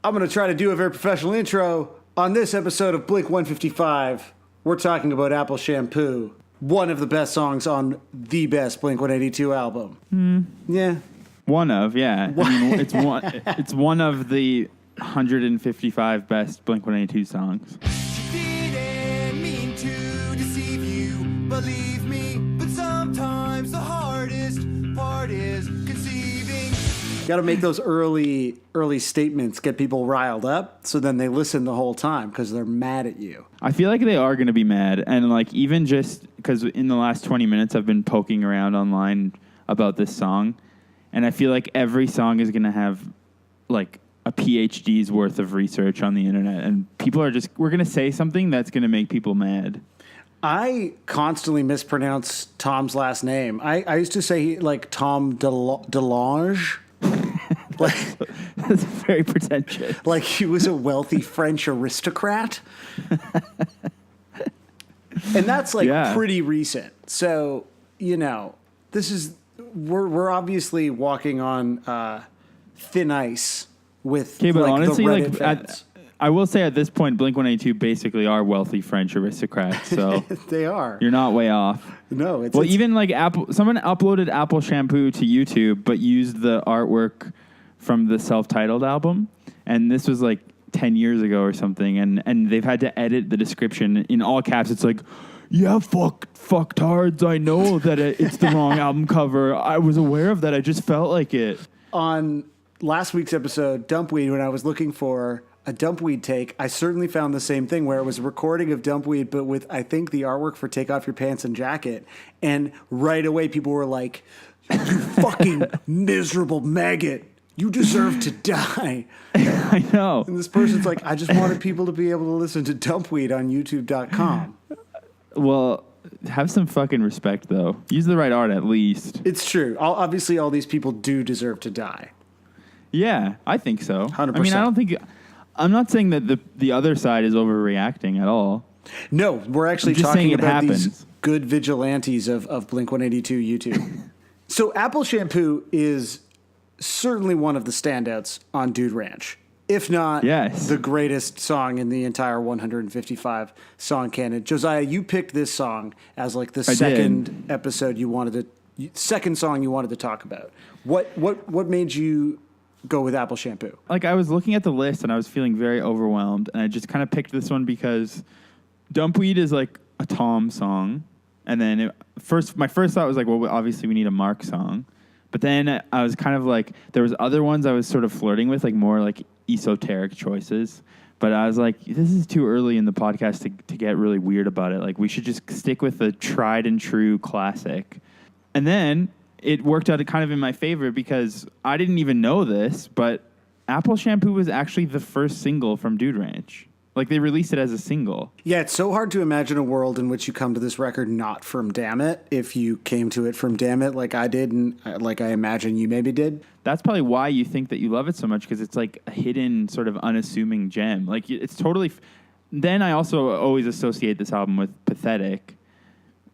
I'm going to try to do a very professional intro. On this episode of Blink 155, we're talking about Apple Shampoo, one of the best songs on the best Blink 182 album. Yeah. One of, yeah. I mean, it's one of the 155 best Blink 182 songs. Didn't mean to deceive you, believe me, but sometimes the hardest part is conceiving. Got to make those early statements, get people riled up, so then they listen the whole time because they're mad at you. I feel like they are going to be mad. And like even just because in the last 20 minutes I've been poking around online about this song, and I feel like every song is going to have like a PhD's worth of research on the internet, and people are we're going to say something that's going to make people mad. I constantly mispronounce Tom's last name. I used to say like Tom DeLonge. That's very pretentious. Like he was a wealthy French aristocrat. And that's like pretty recent. So, this is we're obviously walking on thin ice with but like, honestly, the Reddit fans. I will say at this point, Blink-182 basically are wealthy French aristocrats. So they are. You're not way off. No, even like someone uploaded Apple Shampoo to YouTube, but used the artwork from the self-titled album, and this was like 10 years ago or something, and they've had to edit the description in all caps. It's like, yeah, fucktards, I know that it's the wrong album cover. I was aware of that. I just felt like it. On last week's episode, Dumpweed, when I was looking for a Dumpweed take, I certainly found the same thing where it was a recording of Dumpweed, but with, I think, the artwork for Take Off Your Pants and Jacket. And right away, people were like, you fucking miserable maggot. You deserve to die. I know. And this person's like, I just wanted people to be able to listen to Dumpweed on YouTube.com. Well, have some fucking respect, though. Use the right art, at least. It's true. Obviously, all these people do deserve to die. Yeah, I think so. 100%. I mean, I'm not saying that the other side is overreacting at all. No, we're actually talking about these good vigilantes of Blink-182 YouTube. So Apple Shampoo is certainly one of the standouts on Dude Ranch, if not the greatest song in the entire 155 song canon. Josiah, you picked this song as like the second song you wanted to talk about. What made you go with Apple Shampoo? Like, I was looking at the list and I was feeling very overwhelmed, and I just kind of picked this one because Dumpweed is like a Tom song, and then my first thought was like, well, obviously we need a Mark song. But then I was kind of like, there was other ones I was sort of flirting with, like more like esoteric choices. But I was like, this is too early in the podcast to get really weird about it. Like, we should just stick with the tried and true classic. And then it worked out kind of in my favor because I didn't even know this, but Apple Shampoo was actually the first single from Dude Ranch. Like, they released it as a single. Yeah, it's so hard to imagine a world in which you come to this record not from Damn It, if you came to it from Damn It like I did and like I imagine you maybe did. That's probably why you think that you love it so much, because it's like a hidden sort of unassuming gem. Like, it's totally... Then I also always associate this album with Pathetic,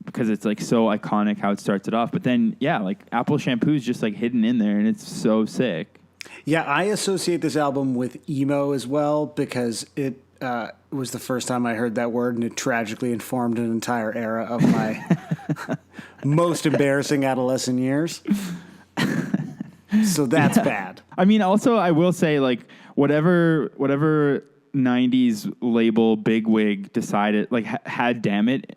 because it's like so iconic how it starts it off. But then, yeah, like Apple Shampoo is just like hidden in there, and it's so sick. Yeah, I associate this album with emo as well, because it was the first time I heard that word, and it tragically informed an entire era of my most embarrassing adolescent years. So that's bad. I mean, also, I will say, like, whatever 90s label bigwig decided, like, had Damn It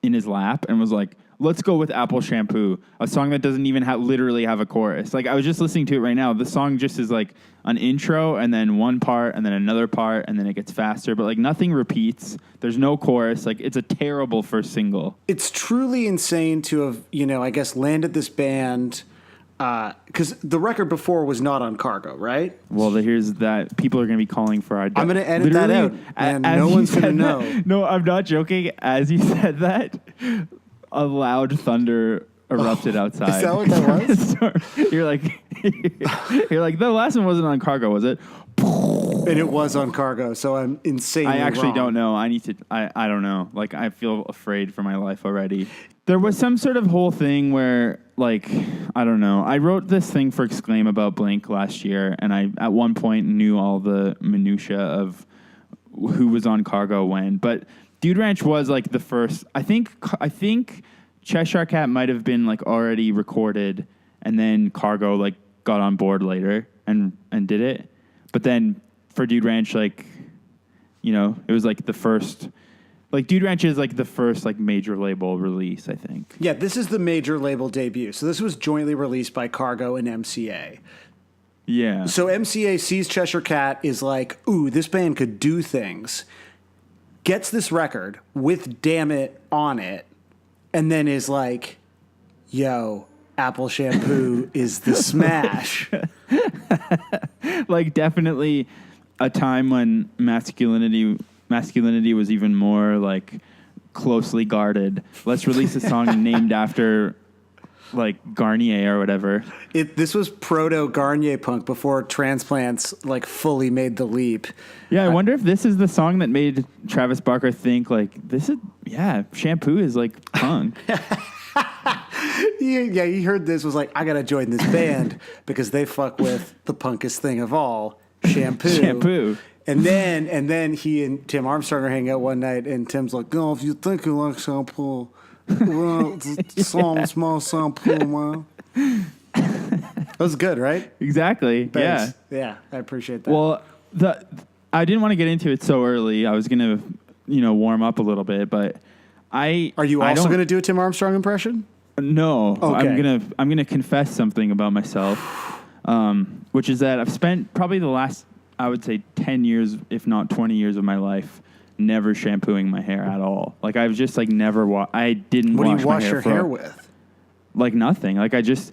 in his lap and was like, let's go with Apple Shampoo, a song that doesn't even literally have a chorus. Like, I was just listening to it right now. The song just is like an intro and then one part and then another part and then it gets faster, but like nothing repeats. There's no chorus. Like, it's a terrible first single. It's truly insane to have, I guess, landed this band, because the record before was not on Cargo, right? Well, here's that. People are going to be calling for our... I'm going to edit that out, and no one's going to know. No, I'm not joking. As you said that, a loud thunder erupted outside. Is that what that was? You're like, the last one wasn't on Cargo, was it? And it was on Cargo, so I'm insanely I actually wrong. don't know. I don't know. Like, I feel afraid for my life already. There was some sort of whole thing where, like, I don't know. I wrote this thing for Exclaim about Blink last year, and I at one point knew all the minutia of who was on Cargo when. But Dude Ranch was like the first. I think Cheshire Cat might have been like already recorded, and then Cargo like got on board later and did it. But then for Dude Ranch, like, you know, it was like the first. Like, Dude Ranch is, like, the first, like, major label release, I think. Yeah, this is the major label debut. So this was jointly released by Cargo and MCA. Yeah. So MCA sees Cheshire Cat, is like, ooh, this band could do things. Gets this record with Damn It on it. And then is like, yo, Apple Shampoo is the smash. Like, definitely a time when masculinity was even more like closely guarded. Let's release a song named after like Garnier or whatever. This was proto Garnier punk before transplants like fully made the leap. Yeah, I wonder if this is the song that made Travis Barker think like Shampoo is like punk. Yeah, he heard this, was like, I gotta join this band because they fuck with the punkest thing of all, Shampoo. And then he and Tim Armstrong are hanging out one night, and Tim's like, "Oh, if you think you like Shampoo, well, small Shampoo, man." That was good, right? Exactly. Thanks. Yeah, I appreciate that. Well, I didn't want to get into it so early. I was gonna, warm up a little bit, but are you also gonna do a Tim Armstrong impression? No, okay. I'm gonna confess something about myself, which is that I've spent probably the last, I would say, 10 years, if not 20 years of my life, never shampooing my hair at all. Like, I've just, like, never I didn't What wash do you wash my hair your hair with? Like, nothing. Like, I just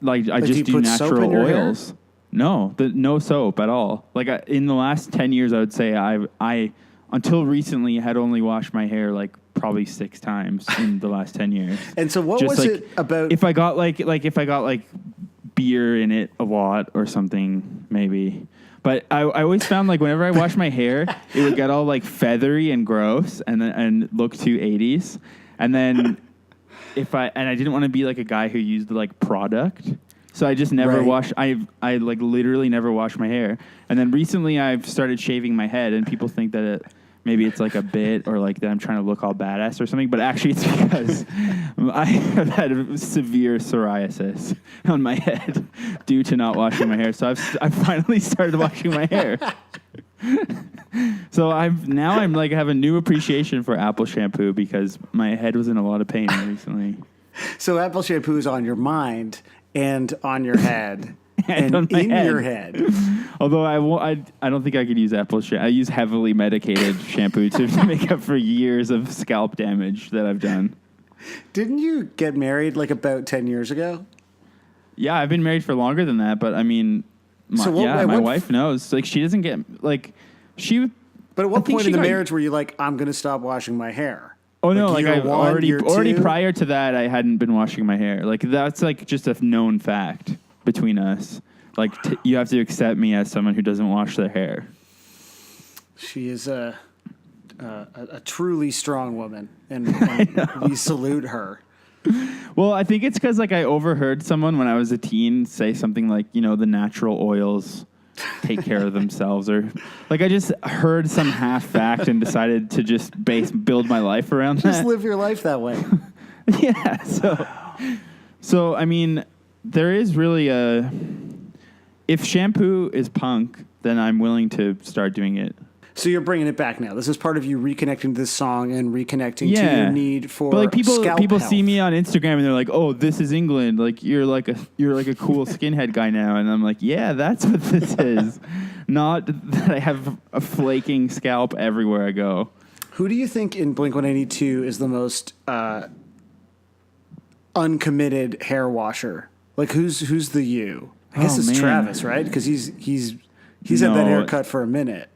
do natural oils. Hair? No, no soap at all. Like, in the last 10 years, I would say I until recently, had only washed my hair, like, probably 6 times in the last 10 years. And so what was it about? If I got, if I got, like, beer in it a lot or something, maybe. But I always found, like, whenever I washed my hair, it would get all, like, feathery and gross and look too 80s. And then I didn't want to be, like, a guy who used, like, product. So I just never washed. I like, literally never washed my hair. And then recently I've started shaving my head, and people think that maybe it's, like, a bit or, like, that I'm trying to look all badass or something. But actually it's because I have had severe psoriasis on my head due to not washing my hair. So I've finally started washing my hair. So I'm like, have a new appreciation for Apple Shampoo because my head was in a lot of pain recently. So Apple Shampoo is on your mind and on your head. And in your head. Although I don't think I could use Apple shampoo. I use heavily medicated shampoo to make up for years of scalp damage that I've done. Didn't you get married like about 10 years ago? Yeah, I've been married for longer than that, but I mean, my wife knows. Like, she doesn't get, like, she... But at what point in the marriage were you like, I'm going to stop washing my hair? Oh, no, like I've already prior to that, I hadn't been washing my hair. Like, that's, like, just a known fact between us. Like, you have to accept me as someone who doesn't wash their hair. She is a truly strong woman, and we salute her. Well, I think it's because, like, I overheard someone when I was a teen say something like, the natural oils take care of themselves, or like I just heard some half fact and decided to just build my life around that. Just live your life that way. Yeah. So I mean, there is really if Shampoo is punk, then I'm willing to start doing it. So you're bringing it back now. This is part of you reconnecting to this song and reconnecting to your need for. But like people health. see me on Instagram and they're like, "Oh, this is England. Like you're like a cool skinhead guy now." And I'm like, "Yeah, that's what this is. Not that I have a flaking scalp everywhere I go." Who do you think in Blink-182 is the most uncommitted hair washer? Like who's the you? I guess it's Travis, right? Because he's had that haircut for a minute.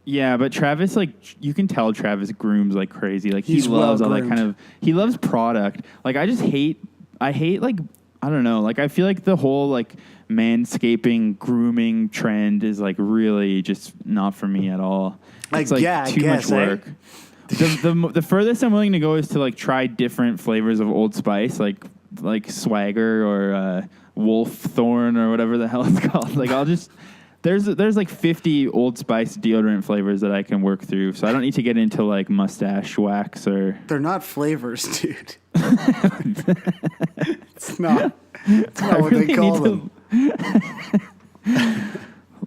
Yeah, but Travis, like, you can tell Travis grooms like crazy. Like, he loves all that kind of, he loves product. Like, I hate, like, I don't know. Like, I feel like the whole, like, manscaping, grooming trend is, like, really just not for me at all. It's, like, too much work. The furthest I'm willing to go is to, like, try different flavors of Old Spice, like like Swagger or Wolf Thorn or whatever the hell it's called. Like I'll just there's like 50 Old Spice deodorant flavors that I can work through, so I don't need to get into like mustache wax or. They're not flavors, dude. It's not what they call them.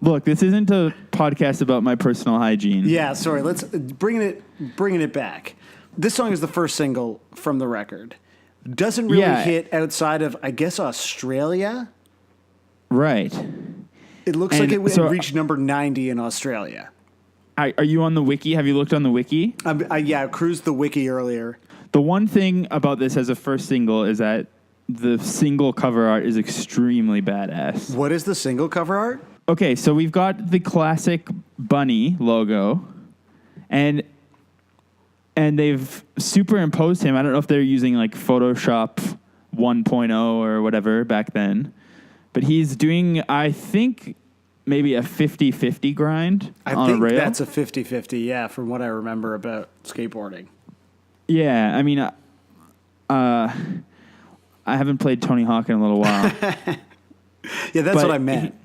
Look, this isn't a podcast about my personal hygiene. Yeah, sorry. Let's bringing it back. This song is the first single from the record. Doesn't really hit outside of, I guess, Australia. Right. It looks like it reached number 90 in Australia. Are you on the wiki? Have you looked on the wiki? I cruised the wiki earlier. The one thing about this as a first single is that the single cover art is extremely badass. What is the single cover art? Okay, so we've got the classic bunny logo, and they've superimposed him. I don't know if they're using like Photoshop 1.0 or whatever back then, but he's doing, I think, maybe a 50-50 grind on a rail. I think that's a 50-50, yeah, from what I remember about skateboarding. Yeah, I mean, I haven't played Tony Hawk in a little while. Yeah, that's what I meant.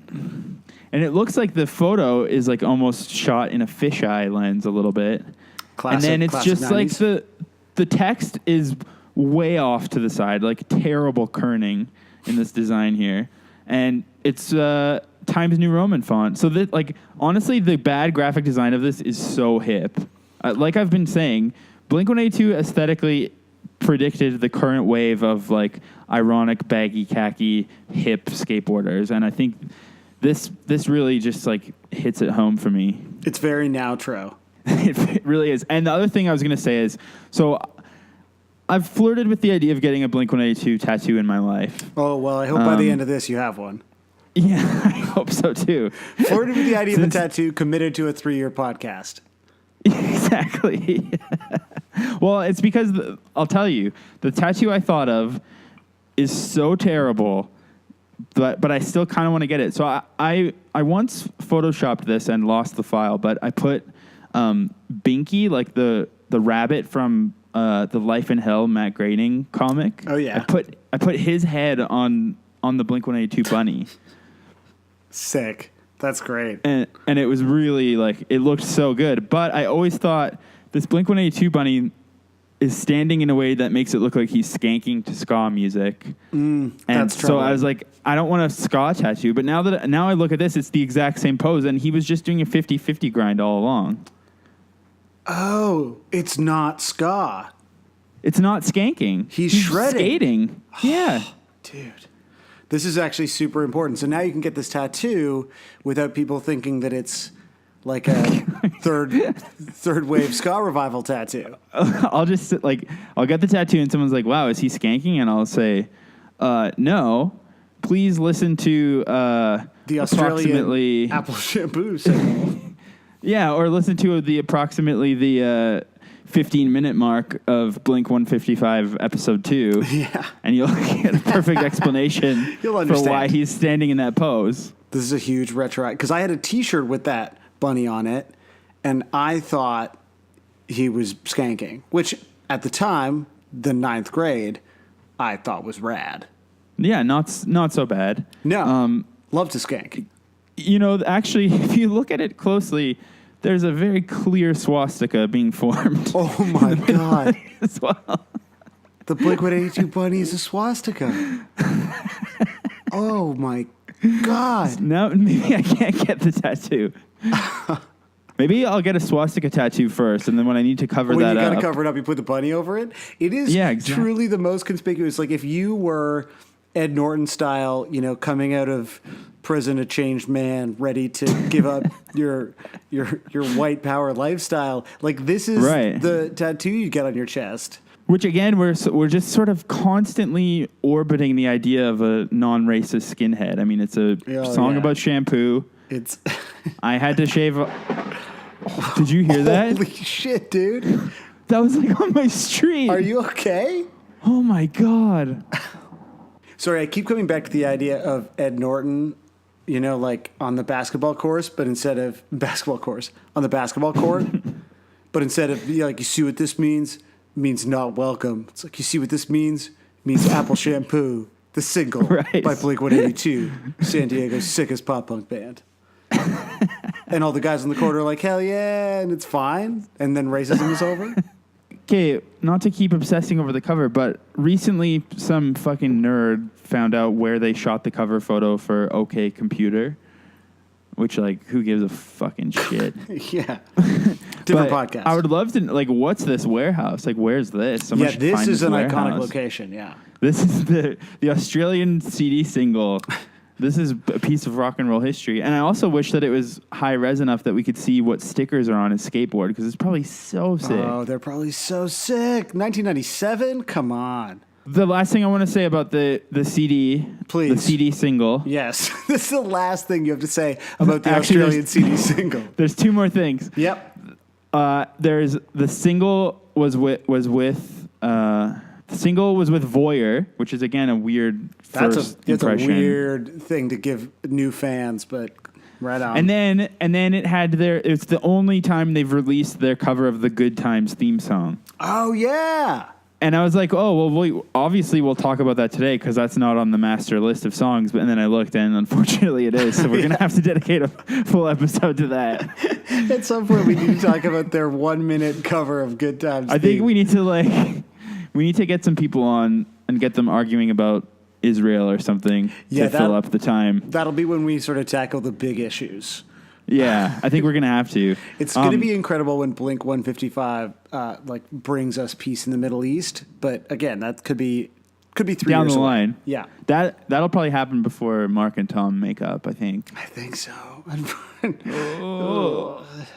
And it looks like the photo is like almost shot in a fisheye lens a little bit. Classic, and then it's just 90s. Like the text is way off to the side, like terrible kerning in this design here. And it's Times New Roman font. So that, like, honestly, the bad graphic design of this is so hip. Like I've been saying, Blink-182 aesthetically predicted the current wave of like ironic, baggy, khaki, hip skateboarders. And I think this really just like hits it home for me. It's very Nowtro. It really is. And the other thing I was going to say is, so I've flirted with the idea of getting a Blink-182 tattoo in my life. Oh, well, I hope by the end of this you have one. Yeah, I hope so too. Flirted with the idea of a tattoo, committed to a 3-year podcast. Exactly. Well, it's because, I'll tell you, the tattoo I thought of is so terrible, but I still kind of want to get it. So I once photoshopped this and lost the file, but I put Binky, like the rabbit from the Life in Hell Matt Groening comic. Oh yeah. I put his head on the Blink-182 bunny. Sick. That's great. And it was really like, it looked so good. But I always thought this Blink-182 bunny is standing in a way that makes it look like he's skanking to ska music. And so I was like, I don't want a ska tattoo. But now I look at this, it's the exact same pose. And he was just doing a 50-50 grind all along. Oh, it's not ska. It's not skanking. He's shredding. Skating. Yeah. Dude. This is actually super important. So now you can get this tattoo without people thinking that it's like a third wave ska revival tattoo. I'll just I'll get the tattoo and someone's like, wow, is he skanking? And I'll say, no, please listen to the Australian Apple Shampoo signal. Yeah, or listen to the 15-minute mark of Blink 155 episode 2. Yeah. And you'll get a perfect explanation for why he's standing in that pose. This is a huge retro, because I had a t-shirt with that bunny on it, and I thought he was skanking, which at the time, the 9th grade, I thought was rad. Yeah, not so bad. No, love to skank. You know, actually, if you look at it closely, there's a very clear swastika being formed. Oh my God. As well. The Blink-182 bunny is a swastika. Oh my God. No, maybe I can't get the tattoo. Maybe I'll get a swastika tattoo first, and then when I need to cover that up. When you got to cover it up, you put the bunny over it. It is truly the most conspicuous. Like if you were Ed Norton style, you know, coming out of prison, a changed man, ready to give up your white power lifestyle. Like this is the tattoo you get on your chest. Which again, we're just sort of constantly orbiting the idea of a non-racist skinhead. I mean, it's a song about shampoo. It's. I had to shave. Did you hear that? Holy shit, dude! That was like on my street. Are you okay? Oh my God. Sorry, I keep coming back to the idea of Ed Norton, you know, like on the basketball course, but instead of on the basketball court, but instead of, you know, like, you see what this means not welcome. It's like, you see what this means meets Apple Shampoo, the single Right. by Blink-182, San Diego's sickest pop punk band. And all the guys in the corner are like, hell yeah, and it's fine. And then racism is over. Okay, not to keep obsessing over the cover, but recently some fucking nerd found out where they shot the cover photo for OK Computer, which, like, who gives a fucking shit? Yeah. Different But podcast. I would love to, like, what's this warehouse? Like, where's this? Someone Yeah, should this find is an iconic warehouse. location, yeah. This is the Australian CD single. This is a piece of rock and roll history. And I also wish that it was high res enough that we could see what stickers are on his skateboard, because it's probably so sick. Oh, they're probably so sick. 1997? Come on. The last thing I want to say about the CD, Please. the CD single. Yes. This is the last thing you have to say about the Actually, Australian CD single. There's two more things. Yep. There's the single was with Voyeur, which is again a weird first It's a impression. weird thing to give new fans, but right on. And then it had it's the only time they've released their cover of the Good Times theme song. Oh, yeah. And I was like, oh, well, obviously we'll talk about that today because that's not on the master list of songs. But and then I looked, and unfortunately it is. So we're going to have to dedicate a full episode to that. At some point, we need to talk about their 1 minute cover of Good Times. I think we need to get some people on and get them arguing about Israel or something to fill up the time. That'll be when we sort of tackle the big issues. Yeah, I think we're going to have to. It's going to be incredible when Blink 155 brings us peace in the Middle East. But again, that could be 3 down years the away. line. Yeah. That'll probably happen before Mark and Tom make up, I think. I think so.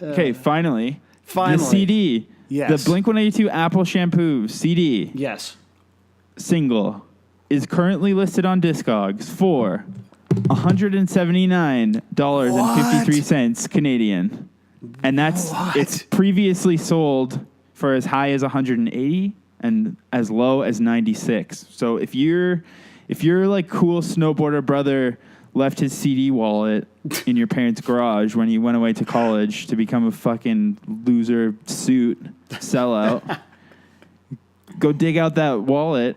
Okay, finally. Finally. The CD. Yes. The Blink-182 Apple Shampoo CD Yes. single is currently listed on Discogs for $179.53 Canadian. And it's previously sold for as high as 180 and as low as 96. So if your like cool snowboarder brother left his CD wallet in your parents' garage when you went away to college to become a fucking loser suit sellout, go dig out that wallet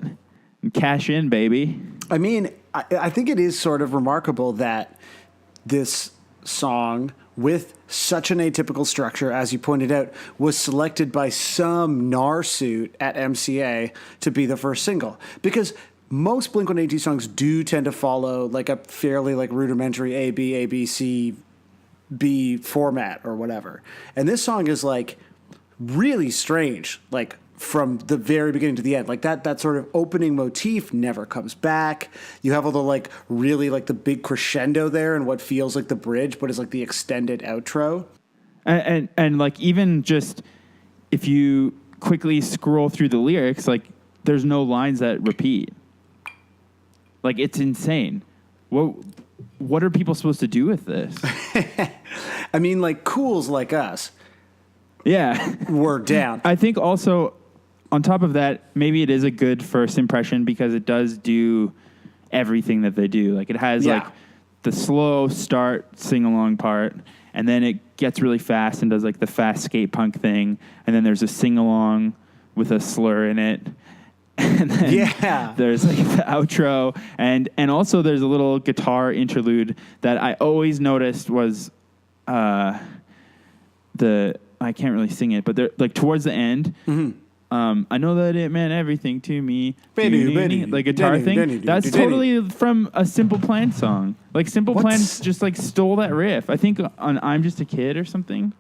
and cash in, baby. I mean, I think it is sort of remarkable that this song, with such an atypical structure, as you pointed out, was selected by some narsuit at MCA to be the first single. Because most Blink-182 songs do tend to follow like a fairly like rudimentary A, B, C, B format or whatever. And this song is like really strange, like from the very beginning to the end. Like that sort of opening motif never comes back. You have all the like really like the big crescendo there and what feels like the bridge, but is like the extended outro. And like even just if you quickly scroll through the lyrics, like there's no lines that repeat. Like it's insane. What are people supposed to do with this? I mean, like cools like us. Yeah. We're down. I think also on top of that, maybe it is a good first impression because it does do everything that they do. Like it has like the slow start sing along part, and then it gets really fast and does like the fast skate punk thing, and then there's a sing along with a slur in it. And then there's like the outro, and also there's a little guitar interlude that I always noticed was I can't really sing it, but they're like towards the end. Mm-hmm. I know that it meant everything to me. Like guitar thing. That's totally from a Simple Plan song. Like Simple Plan just like stole that riff. I think on "I'm Just a Kid" or something.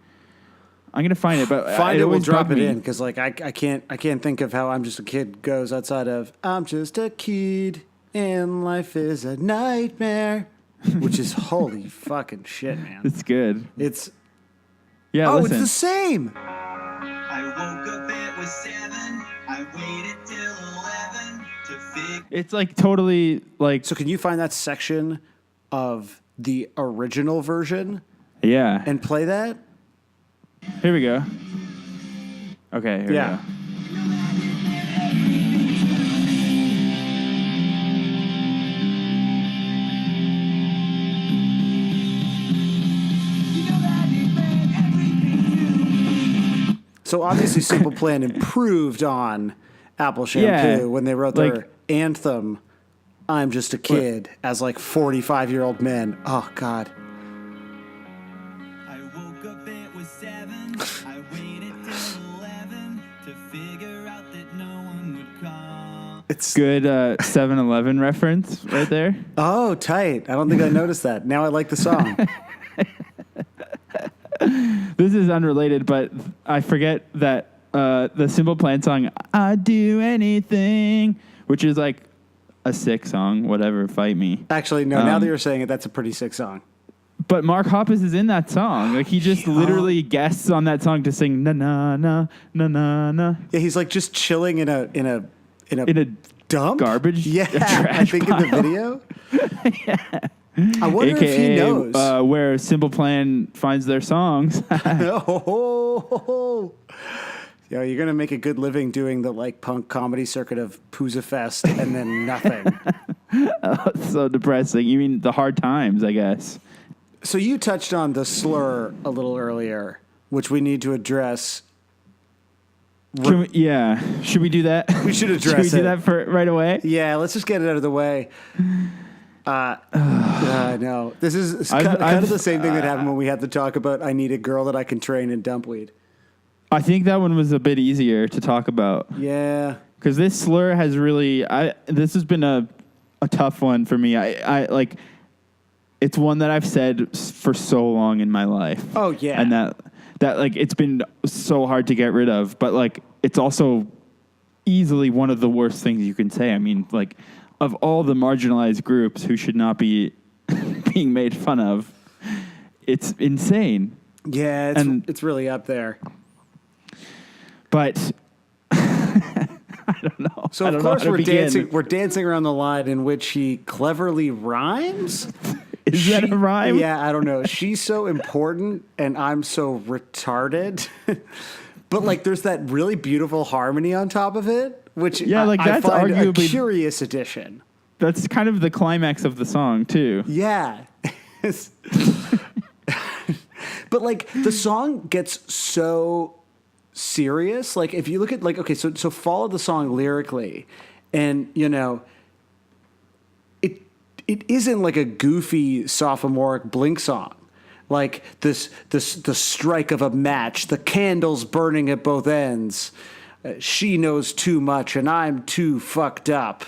I'm gonna find it, but find it. We'll drop it in because like I can't think of how "I'm Just a Kid" goes outside of "I'm just a kid and life is a nightmare," which is holy fucking shit, man. It's good. It's listen. It's the same. I woke up, it was 7. I waited till 11 to figure. It's like totally like. So can you find that section of the original version? Yeah. And play that? Here we go. Okay, here we go. So obviously Simple Plan improved on Apple Shampoo when they wrote their anthem I'm Just a Kid as like 45-year-old men. Oh, God. I woke up, it was 7. I waited till 11 to figure out that no one would call. It's Good 7-Eleven reference right there. Oh, tight. I don't think I noticed that. Now I like the song. This is unrelated, but I forget that the Simple Plan song, I'd do anything, which is like a sick song, whatever, fight me. Actually, no, now that you're saying it, that's a pretty sick song. But Mark Hoppus is in that song. Like, he just literally guests on that song to sing na na na na na na. Yeah, he's like just chilling in a dump? Garbage. Yeah, trash I think pile. in the video. I wonder if he knows. Where Simple Plan finds their songs. Oh, yo, you're gonna make a good living doing the like punk comedy circuit of Pooza Fest and then nothing. It's so depressing. You mean the hard times, I guess. So you touched on the slur a little earlier, which we need to address. Should we do that? We should address Should we do it. that for right away? Yeah, let's just get it out of the way. No, this is kind of the same thing that happened when we had to talk about I need a girl that I can train in dumpweed. I think that one was a bit easier to talk about. Yeah. Because this slur has really, this has been a tough one for me. I like, it's one that I've said for so long in my life. Oh, yeah. And that like, it's been so hard to get rid of, but like, it's also easily one of the worst things you can say. I mean, like, of all the marginalized groups who should not be being made fun of, it's insane. Yeah, it's really up there. But I don't know. So of course we're dancing around the line in which he cleverly rhymes. Is that a rhyme? Yeah, I don't know. She's so important and I'm so retarded. But like there's that really beautiful harmony on top of it, which I that's find arguably a curious addition. That's kind of the climax of the song too. Yeah. But like the song gets so serious. Like if you look at like, okay, so follow the song lyrically and you know, it isn't like a goofy sophomoric Blink song. Like the strike of a match, the candles burning at both ends. She knows too much and I'm too fucked up.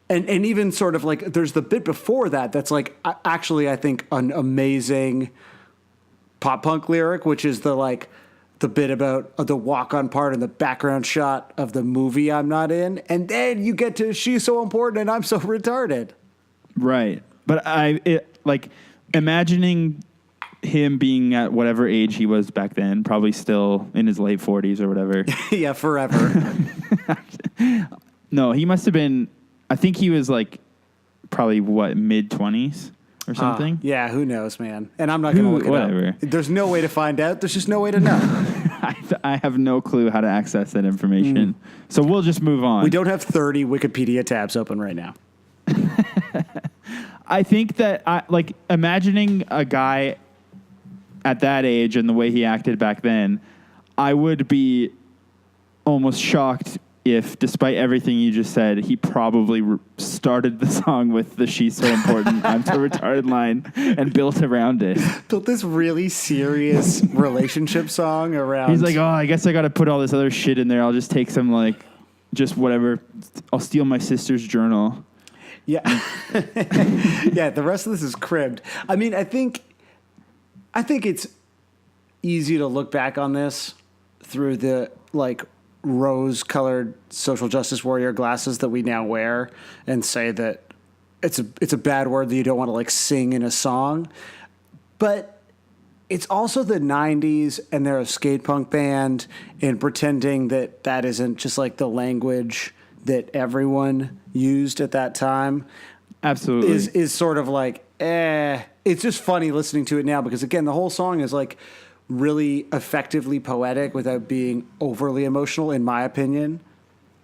And even sort of like there's the bit before that that's like actually I think an amazing pop punk lyric, which is the bit about the walk-on part and the background shot of the movie I'm not in. And then you get to she's so important and I'm so retarded. Right. But imagining him being at whatever age he was back then, probably still in his late 40s or whatever. Yeah, forever. No, he must have been, I think he was like probably mid-20s or something. Yeah, who knows, man. And I'm not going to look it up. There's no way to find out. There's just no way to know. I have no clue how to access that information. So we'll just move on. We don't have 30 Wikipedia tabs open right now. I think that imagining a guy at that age and the way he acted back then, I would be almost shocked if, despite everything you just said, he probably started the song with the "She's so important, I'm so retarded" line and built around it. Built this really serious relationship song around. He's like, oh, I guess I got to put all this other shit in there. I'll just take some just whatever. I'll steal my sister's journal. Yeah. Yeah, the rest of this is cribbed. I mean, I think it's easy to look back on this through the rose-colored social justice warrior glasses that we now wear and say that it's a bad word that you don't want to sing in a song. But it's also the 90s and they're a skate punk band and pretending that isn't just the language that everyone used at that time. Absolutely. Is sort of it's just funny listening to it now because again, the whole song is really effectively poetic without being overly emotional, in my opinion.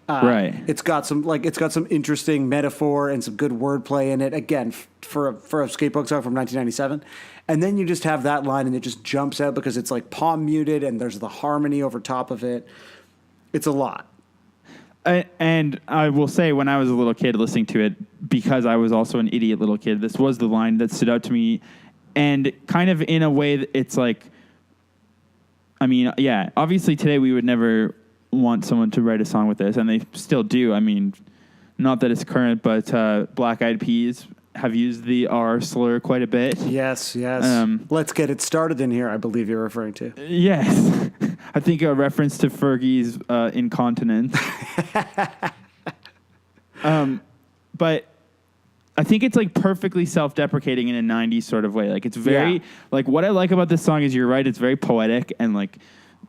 Right. It's got some interesting metaphor and some good wordplay in it. Again, for a skate punk song from 1997, and then you just have that line and it just jumps out because it's palm muted and there's the harmony over top of it. It's a lot. And I will say, when I was a little kid listening to it, because I was also an idiot little kid, this was the line that stood out to me. And kind of in a way, that it's like, I mean, yeah, obviously today we would never want someone to write a song with this, and they still do. I mean, not that it's current, but Black Eyed Peas have used the R slur quite a bit. Yes. Let's Get It Started in here, I believe you're referring to. Yes. I think a reference to Fergie's incontinence. But I think it's like perfectly self-deprecating in a 90s sort of way. Like it's very, like what I like about this song is you're right, it's very poetic and like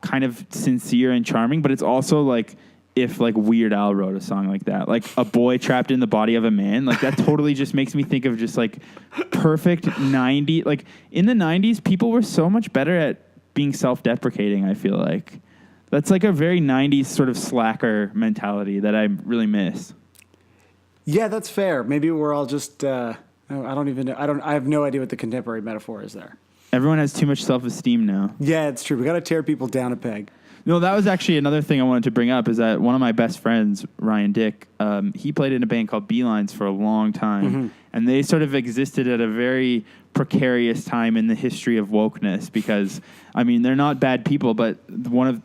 kind of sincere and charming, but it's also like if like Weird Al wrote a song like that, like a boy trapped in the body of a man, like that totally just makes me think of just like perfect 90, like in the 90s, people were so much better at being self-deprecating, I feel like. That's like a very 90s sort of slacker mentality that I really miss. Yeah, that's fair. Maybe we're all just, I don't even know. I have no idea what the contemporary metaphor is there. Everyone has too much self-esteem now. Yeah, it's true. We got to tear people down a peg. No, that was actually another thing I wanted to bring up is that one of my best friends, Ryan Dick, he played in a band called Beelines for a long time. And they sort of existed at a very precarious time in the history of wokeness because, I mean, they're not bad people, but one of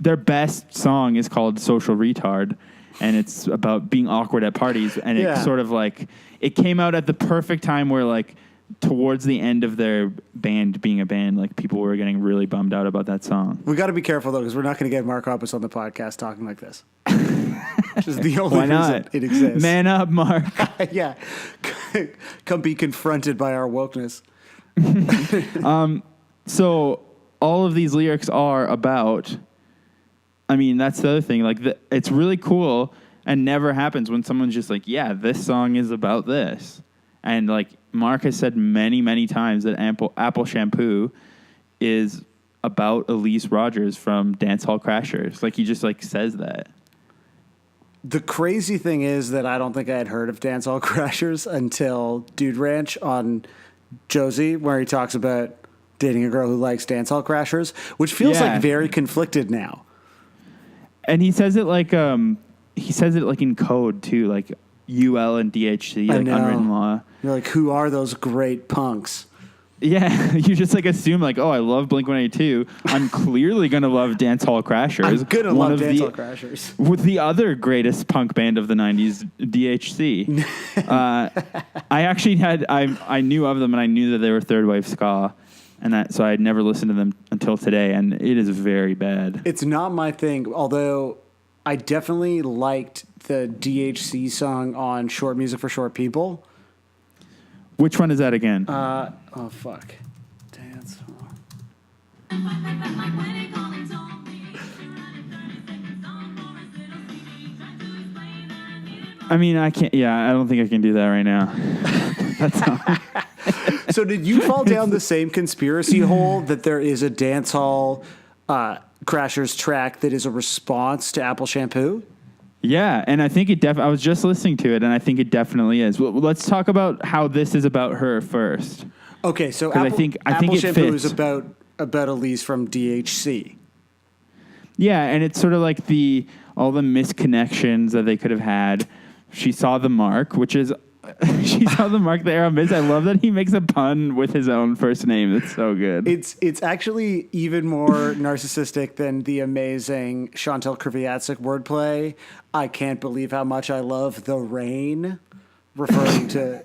their best song is called Social Retard. And it's about being awkward at parties. And it's sort of like, it came out at the perfect time where like, towards the end of their band being a band, like people were getting really bummed out about that song. We got to be careful though, because we're not going to get Mark Hoppus on the podcast talking like this. Which is the only reason it exists. Man up, Mark. Yeah, come be confronted by our wokeness. So all of these lyrics are about. I mean, that's the other thing. Like, it's really cool, and never happens when someone's just like, "Yeah, this song is about this," and like. Mark has said many, many times that Apple Shampoo is about Elise Rogers from Dance Hall Crashers. Like, he just, like, says that. The crazy thing is that I don't think I had heard of Dance Hall Crashers until Dude Ranch on Josie, where he talks about dating a girl who likes Dance Hall Crashers, which feels like very conflicted now. And he says it like in code, too, like UL and DHC, like unwritten law. You're like, who are those great punks? Yeah, you just like assume like, oh, I love Blink-182. I'm clearly gonna love Dance Hall Crashers. I'm gonna love Dance Hall Crashers. With the other greatest punk band of the '90s, DHC. I actually I knew of them and I knew that they were third wave ska, and so I had never listened to them until today, and it is very bad. It's not my thing, although I definitely liked the DHC song on Short Music for Short People. Which one is that again? Oh, fuck. Dance Hall. I mean, I can't, I don't think I can do that right now. That's not. So did you fall down the same conspiracy hole that there is a Dance Hall Crashers track that is a response to Apple Shampoo? Yeah, and I think I was just listening to it, and I think it definitely is. Well, let's talk about how this is about her first. Okay, so I think Apple it Shampoo fits. is about Elise from DHC. Yeah, and it's sort of like all the misconnections that they could have had. She saw the mark, which is she saw the mark the arrow missed. I love that he makes a pun with his own first name. It's so good. It's actually even more narcissistic than the amazing Chantal Kreviatsik wordplay. I can't believe how much I love the rain, referring to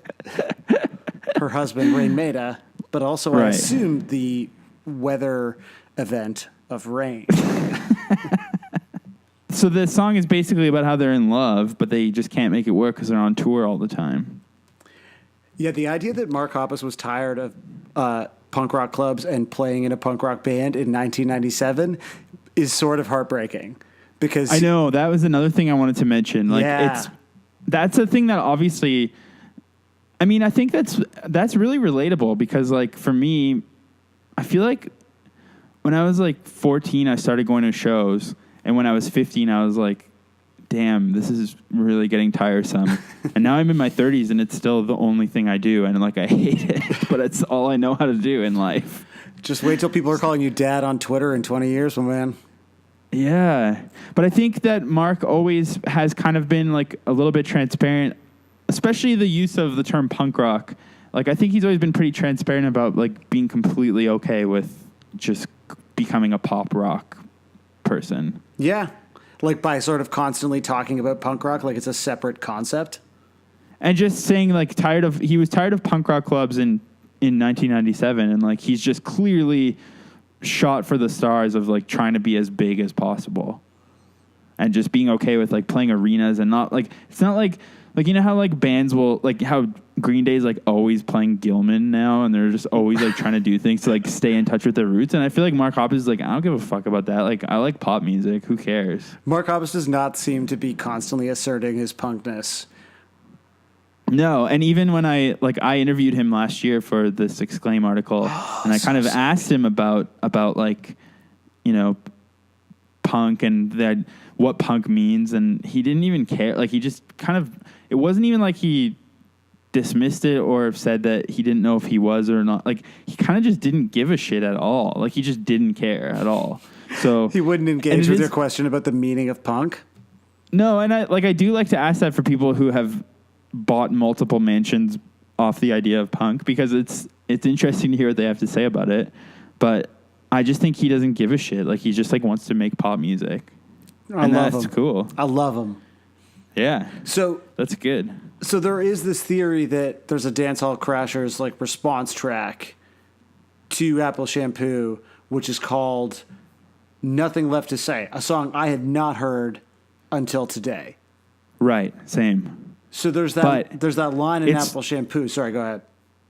her husband, Rain Maida, but also I assume the weather event of rain. So the song is basically about how they're in love, but they just can't make it work because they're on tour all the time. Yeah, the idea that Mark Hoppus was tired of punk rock clubs and playing in a punk rock band in 1997 is sort of heartbreaking. Because I know, that was another thing I wanted to mention. Like, that's a thing that obviously, I mean, I think that's really relatable because, like, for me, I feel like when I was like 14, I started going to shows. And when I was 15, I was like, damn, this is really getting tiresome. And now I'm in my 30s, and it's still the only thing I do. And, like, I hate it, but it's all I know how to do in life. Just wait till people are calling you dad on Twitter in 20 years, my man. Yeah. But I think that Mark always has kind of been like a little bit transparent, especially the use of the term punk rock. Like, I think he's always been pretty transparent about like being completely okay with just becoming a pop rock person. Yeah. Like by sort of constantly talking about punk rock like it's a separate concept. And just saying like he was tired of punk rock clubs in 1997, and like he's just clearly shot for the stars of like trying to be as big as possible. And just being okay with like playing arenas and not like, it's not like you know how like bands will, like how Green Day's like always playing Gilman now, and they're just always like trying to do things to like stay in touch with their roots. And I feel like Mark Hoppus is like, I don't give a fuck about that. Like, I like pop music. Who cares? Mark Hoppus does not seem to be constantly asserting his punkness. No, and even when I interviewed him last year for this Exclaim article, and I kind of asked him about like, you know, punk and that what punk means, and he didn't even care. Like, he just kind of, it wasn't even like he dismissed it or said that he didn't know if he was or not. Like, he kind of just didn't give a shit at all. Like, he just didn't care at all. So he wouldn't engage with your question about the meaning of punk. No, and I do like to ask that for people who have bought multiple mansions off the idea of punk, because it's interesting to hear what they have to say about it. But I just think he doesn't give a shit. Like, he just like wants to make pop music. I love that's him. Cool. I love him. Yeah. So that's good. So there is this theory that there's a Dancehall Crashers like response track to Apple Shampoo, which is called Nothing Left to Say, a song I had not heard until today. Right. Same. So there's that line in Apple Shampoo. Sorry, go ahead.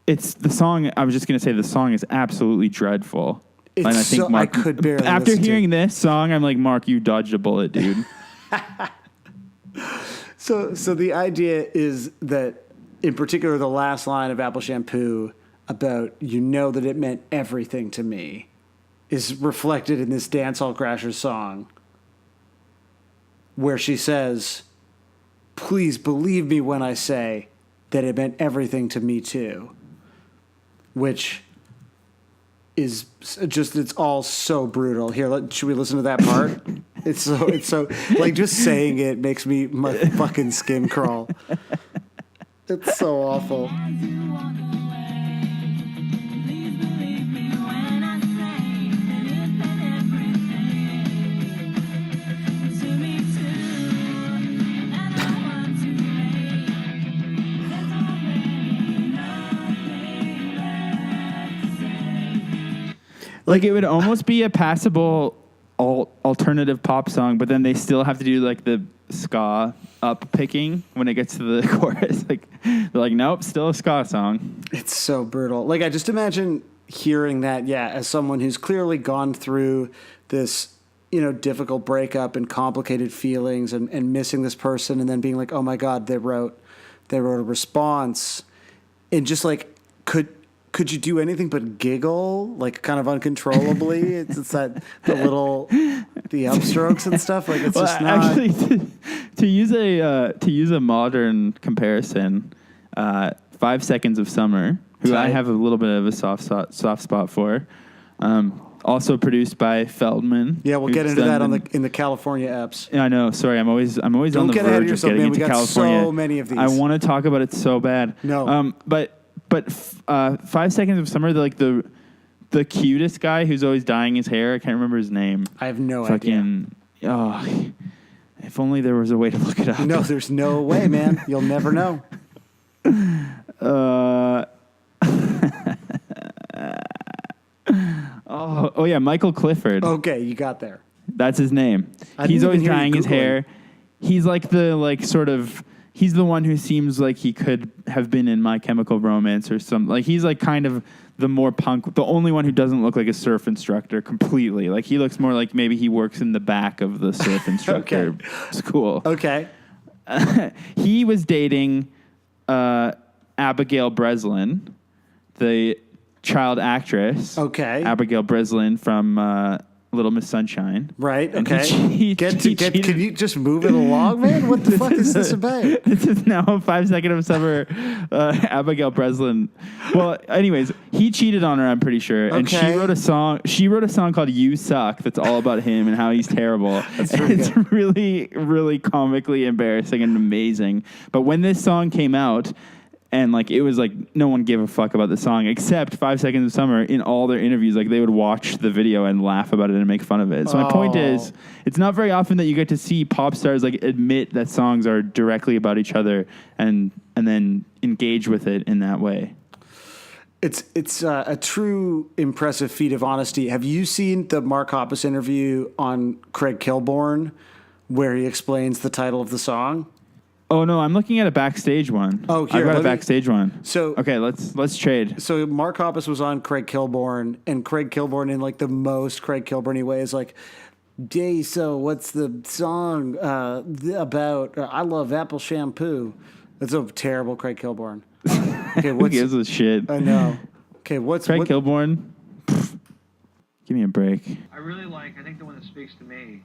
It's the song. I was just going to say the song is absolutely dreadful. And I think Mark, I could barely after hearing this song, I'm like, Mark, you dodged a bullet, dude. So the idea is that, in particular, the last line of Apple Shampoo about you know that it meant everything to me is reflected in this Dancehall Crashers song, where she says, "Please believe me when I say that it meant everything to me too," which is just, it's all so brutal. Here, should we listen to that part? It's so like just saying it makes my fucking skin crawl. It's so awful. Like, it would almost be a passable alternative pop song, but then they still have to do like the ska up picking when it gets to the chorus. Like, they're like, nope, still a ska song. It's so brutal. Like, I just imagine hearing that, as someone who's clearly gone through this, difficult breakup and complicated feelings and missing this person, and then being like, oh my God, they wrote a response, and just like, could you do anything but giggle, like kind of uncontrollably? It's that the upstrokes and stuff. Like, it's just not. Actually, to use a modern comparison, 5 Seconds of Summer, who I have a little bit of a soft spot for, also produced by Feldman. Yeah, we'll get into that in the California eps. Yeah, I know. Sorry, I'm always on the verge of getting into California. So many of these. I want to talk about it so bad. No, But 5 Seconds of Summer, the cutest guy who's always dyeing his hair, I can't remember his name. I have no idea. Oh, if only there was a way to look it up. No, there's no way, man. You'll never know. Oh yeah, Michael Clifford. Okay, you got there. That's his name. He's always dyeing his hair. He's like he's the one who seems like he could have been in My Chemical Romance or something. Like, he's like kind of the more punk, the only one who doesn't look like a surf instructor completely. Like, he looks more like maybe he works in the back of the surf instructor school. Okay. He was dating Abigail Breslin, the child actress. Okay. Abigail Breslin from Little Miss Sunshine. Right. And Okay. cheated. Can you just move it along, man? What the fuck is this about? This is now 5 Seconds of Summer, Abigail Breslin. Well, anyways, he cheated on her, I'm pretty sure. And she Okay. wrote a song. She wrote a song called "You Suck" that's all about him and how he's terrible. That's and pretty it's good. really, really comically embarrassing and amazing. But when this song came out, and like it was like no one gave a fuck about the song except 5 Seconds of Summer. In all their interviews, like they would watch the video and laugh about it and make fun of it. So my point is, it's not very often that you get to see pop stars like admit that songs are directly about each other and then engage with it in that way. It's a true impressive feat of honesty. Have you seen the Mark Hoppus interview on Craig Kilborn where he explains the title of the song? Oh no, I'm looking at a backstage one. Oh, here, I've got let a me- backstage one. So- okay, let's trade. So Mark Hoppus was on Craig Kilborn, and Craig Kilborn, in like the most Craig Kilborn-y way, is like, "Hey, so what's the song about? I love Apple Shampoo." That's a terrible Craig Kilborn. Okay, Who what's gives a shit? I know. Okay, what's Craig what? Kilborn. Pff, give me a break. I think the one that speaks to me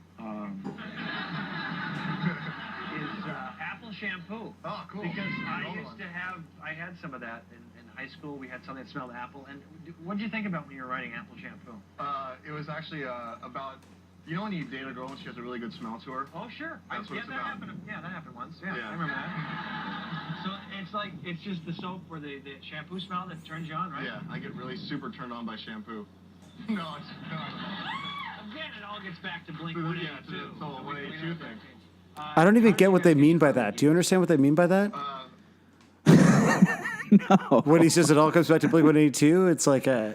is Apple Shampoo. Oh, cool. Because Another I had some of that in high school. We had something that smelled apple. And what did you think about when you were writing Apple Shampoo? It was actually about, you know when you date a girl and she has a really good smell to her? Oh, sure. That's what it's about. That happened once. Yeah, Yeah. I remember that. So it's just the soap or the shampoo smell that turns you on, right? Yeah, I get really super turned on by shampoo. No, it's not. Again, it all gets back to Blink Yeah, 182. to the whole 182 thing. I don't even get what they mean by that. Do you understand what they mean by that? No. When he says it all comes back to Blink 182, it's like a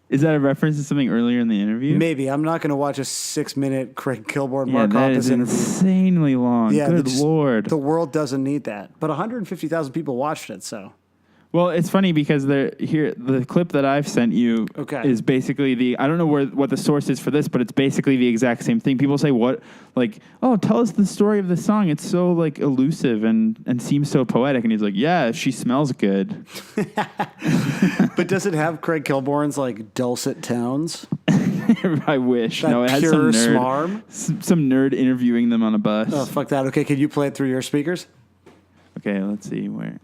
Is that a reference to something earlier in the interview? maybe. I'm not going to watch a 6-minute Craig Kilborn Yeah, Mark that Hoppus is interview. insanely long. Yeah, Good just- Lord. The world doesn't need that. But 150,000 people watched it, so. Well, it's funny because the clip that I've sent you Okay. is basically I don't know what the source is for this, but it's basically the exact same thing. People say, tell us the story of the song. It's so like elusive and seems so poetic. And he's like, yeah, she smells good. But does it have Craig Kilborn's like dulcet tones? I wish. That No, it has pure some nerd, smarm? some nerd interviewing them on a bus. Oh, fuck that. Okay, can you play it through your speakers? Okay, let's see where.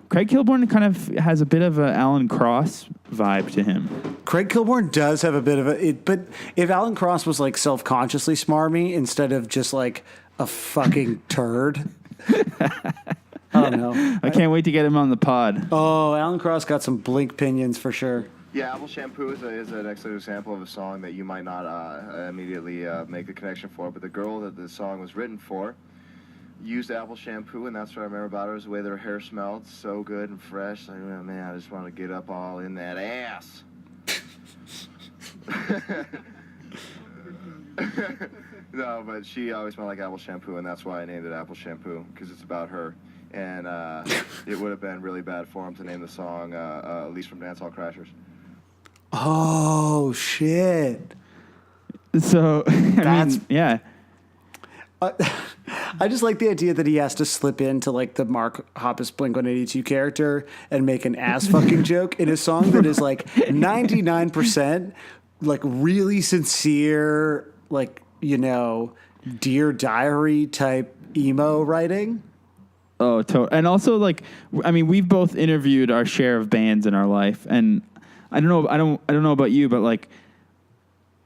Craig Kilborn kind of has a bit of a Alan Cross vibe to him. Craig Kilborn does have a bit of but if Alan Cross was like self-consciously smarmy instead of just like a fucking turd. I don't know. I can't wait to get him on the pod. Oh, Alan Cross got some Blink pinions for sure. Yeah, Apple Shampoo is an excellent example of a song that you might not immediately make a connection for, but the girl that the song was written for used Apple Shampoo, and that's what I remember about her, is the way that her hair smelled so good and fresh. Like, oh, man, I just want to get up all in that ass. No, but she always smelled like Apple Shampoo, and that's why I named it Apple Shampoo, because it's about her. And it would have been really bad form to name the song at least from Dancehall Crashers. Oh, shit. So, That's- yeah. I just like the idea that he has to slip into like the Mark Hoppus Blink 182 character and make an ass fucking joke in a song that is like 99% like really sincere, like, you know, Dear Diary type emo writing. Oh, and also like, I mean, we've both interviewed our share of bands in our life, and I don't know about you, but like,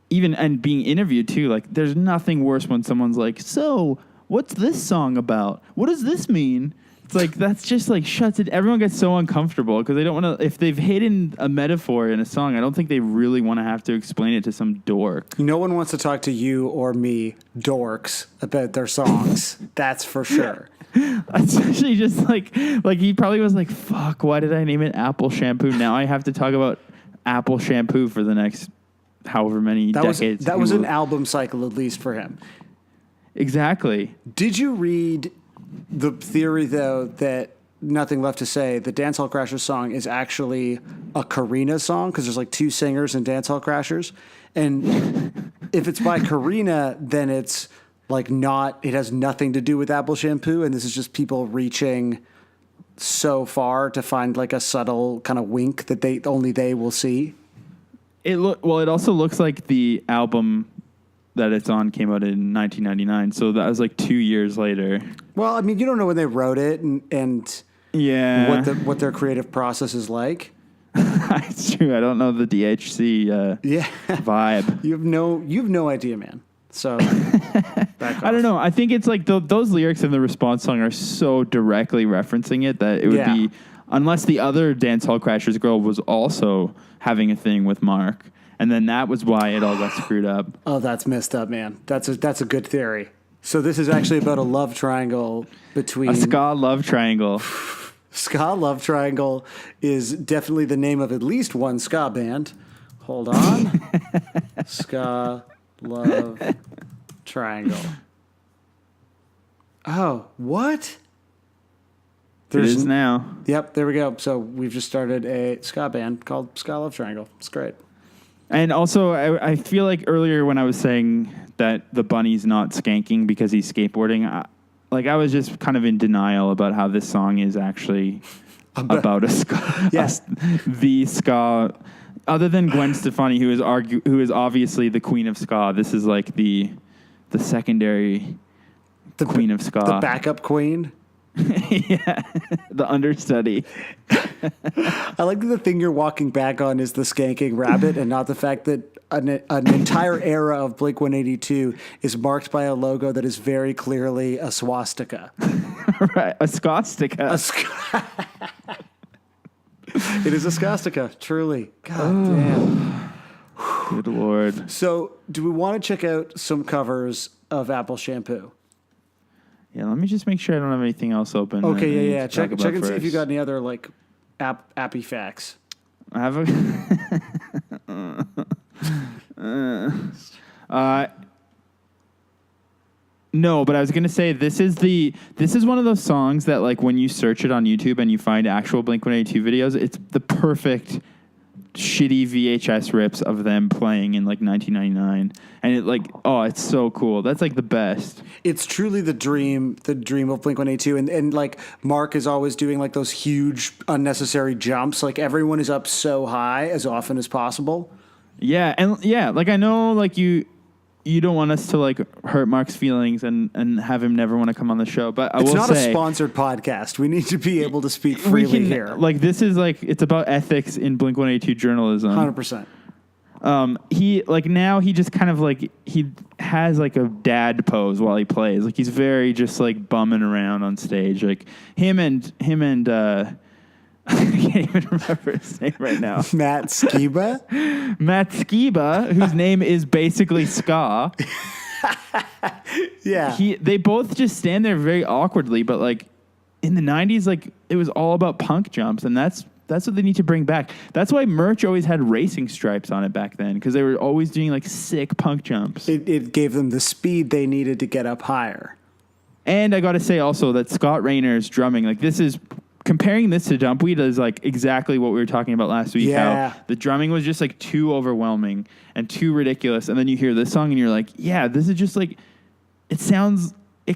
even and being interviewed too, like, there's nothing worse when someone's like, "So, what's this song about? What does this mean?" It's like that's just like shuts it. Everyone gets so uncomfortable because they don't want to. If they've hidden a metaphor in a song, I don't think they really want to have to explain it to some dork. No one wants to talk to you or me, dorks, about their songs. That's for sure. Especially just like he probably was like, "Fuck, why did I name it Apple Shampoo? Now I have to talk about Apple Shampoo for the next however many decades." That was an album cycle, at least for him. Exactly. Did you read the theory, though, that Nothing Left to Say, the Dancehall Crashers song, is actually a Karina song? Because there's like two singers in Dancehall Crashers. And if it's by Karina, then it's like it has nothing to do with Apple Shampoo. And this is just people reaching so far to find like a subtle kind of wink that only they will see. It also looks like the album that it's on came out in 1999. So that was like 2 years later. Well, I mean, you don't know when they wrote it and Yeah. what their creative process is like. It's true. I don't know the DHC vibe. You have no idea, man. So back off. I don't know. I think it's like those lyrics in the response song are so directly referencing it that it would be, unless the other Dancehall Crashers girl was also having a thing with Mark, and then that was why it all got screwed up. Oh, that's messed up, man. That's a good theory. So this is actually about a love triangle between... A ska love triangle. Ska love triangle is definitely the name of at least one ska band. Hold on. Ska love triangle. Oh, what? It is now. Yep, there we go. So we've just started a ska band called Ska Love Triangle. It's great. And also, I feel like earlier when I was saying that the bunny's not skanking because he's skateboarding, I was just kind of in denial about how this song is actually about a ska. Yes. The ska. Other than Gwen Stefani, who is obviously the queen of ska, this is like the secondary queen of ska. The backup queen. Yeah, the understudy. I like that the thing you're walking back on is the skanking rabbit and not the fact that an entire era of Blink-182 is marked by a logo that is very clearly a swastika. Right, a skostika. It is a skostika, truly. God damn. Good Lord. So, do we want to check out some covers of Apple Shampoo? Yeah, let me just make sure I don't have anything else open. Okay, yeah. Check and see if you got any other like appy facts. I have a no, but I was gonna say this is one of those songs that like when you search it on YouTube and you find actual Blink-182 videos, it's the perfect shitty VHS rips of them playing in like 1999, and it like it's so cool. That's like the best. It's truly the dream of Blink-182, and like Mark is always doing like those huge unnecessary jumps. Like everyone is up so high as often as possible. Yeah, and yeah, like I know like you don't want us to like hurt Mark's feelings and have him never want to come on the show, but It's not a sponsored podcast. We need to be able to speak freely here. Like this is like it's about ethics in Blink-182 journalism. 100%. He like now he just kind of like he has like a dad pose while he plays. Like he's very just like bumming around on stage. Like him and I can't even remember his name right now. Matt Skiba? Matt Skiba, whose name is basically ska. Yeah. They both just stand there very awkwardly, but like in the 90s, like it was all about punk jumps, and that's what they need to bring back. That's why merch always had racing stripes on it back then, because they were always doing like sick punk jumps. It gave them the speed they needed to get up higher. And I got to say also that Scott Rayner's drumming, like this is... Comparing this to Dumpweed is like exactly what we were talking about last week. Yeah. How the drumming was just like too overwhelming and too ridiculous. And then you hear this song and you're like, yeah, this is just like, it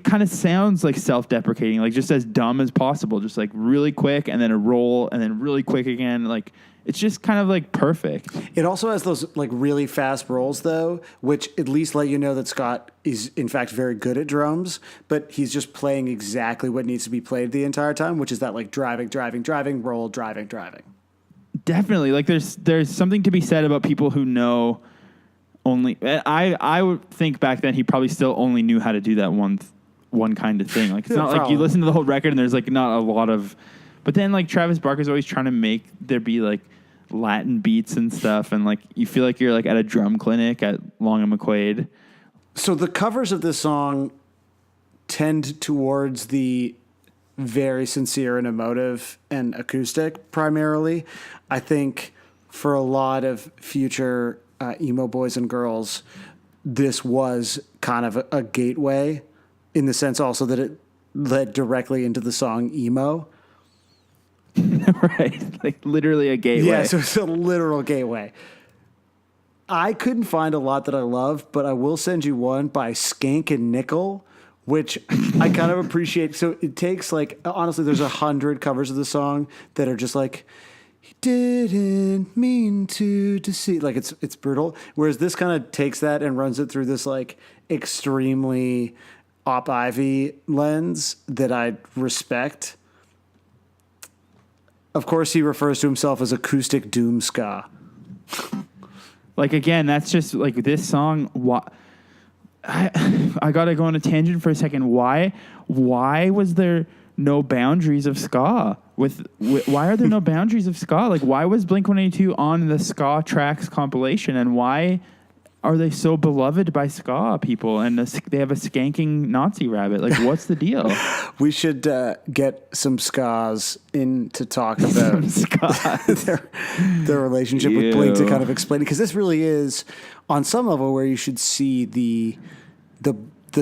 kind of sounds like self-deprecating, like just as dumb as possible. Just like really quick and then a roll and then really quick again. Like it's just kind of like perfect. It also has those like really fast rolls though, which at least let you know that Scott is in fact very good at drums, but he's just playing exactly what needs to be played the entire time, which is that like driving, roll, driving. Definitely. Like there's something to be said about people who know only, I would think back then he probably still only knew how to do that one kind of thing. Like it's not like you listen to the whole record and there's like not a lot of, but then like Travis Barker's always trying to make there be like Latin beats and stuff, and like you feel like you're like at a drum clinic at Long and McQuaid. So the covers of this song tend towards the very sincere and emotive and acoustic primarily. I think for a lot of future emo boys and girls, this was kind of a gateway in the sense also that it led directly into the song emo. Right, like literally a gateway. Yeah, so it's a literal gateway. I couldn't find a lot that I love, but I will send you one by Skank and Nickel, which I kind of appreciate. So it takes like, honestly, there's 100 covers of the song that are just like, He didn't mean to deceive. Like it's brutal. Whereas this kind of takes that and runs it through this like extremely Op Ivy lens that I respect. Of course, he refers to himself as acoustic doom ska. Like, again, that's just like this song. I got to go on a tangent for a second. Why was there no boundaries of ska? Why are there no boundaries of ska? Like, why was Blink-182 on the Ska Tracks compilation? And why are they so beloved by ska people? And they have a skanking Nazi rabbit. Like, what's the deal? We should get some skas in to talk about their relationship with Blink to kind of explain it. Because this really is, on some level, where you should see the